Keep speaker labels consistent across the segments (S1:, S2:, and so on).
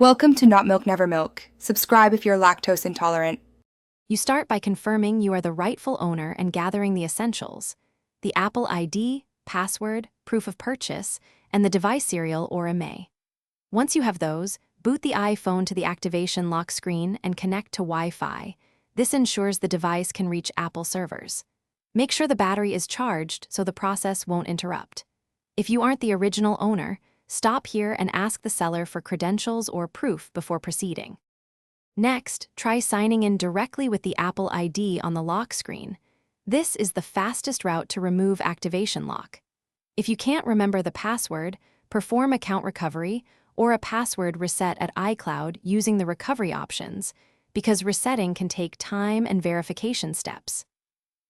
S1: Welcome to Not Milk Never Milk. Subscribe if you're lactose intolerant.
S2: You start by confirming you are the rightful owner and gathering the essentials: the Apple ID, password, proof of purchase, and the device serial or IMEI. Once you have those, boot the iPhone to the activation lock screen and connect to Wi-Fi. This ensures the device can reach Apple servers. Make sure the battery is charged so the process won't interrupt. If you aren't the original owner, stop here and ask the seller for credentials or proof before proceeding. Next, try signing in directly with the Apple ID on the lock screen. This is the fastest route to remove activation lock. If you can't remember the password, perform account recovery or a password reset at iCloud using the recovery options, because resetting can take time and verification steps.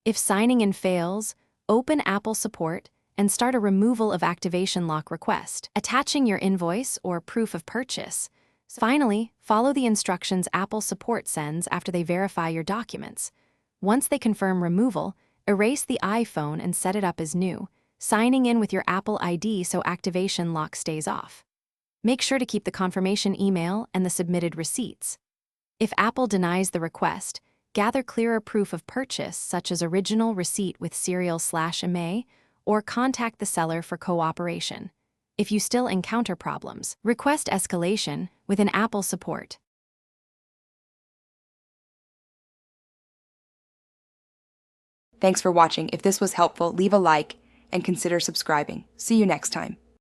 S2: If signing in fails, open Apple Support and start a removal of activation lock request, attaching your invoice or proof of purchase. Finally, follow the instructions Apple Support sends after they verify your documents. Once they confirm removal, erase the iPhone and set it up as new, signing in with your Apple ID so activation lock stays off. Make sure to keep the confirmation email and the submitted receipts. If Apple denies the request, gather clearer proof of purchase such as original receipt with serial/IMEI, or contact the seller for cooperation. If you still encounter problems, request escalation with an Apple Support.
S1: Thanks for watching. If this was helpful, leave a like and consider subscribing. See you next time.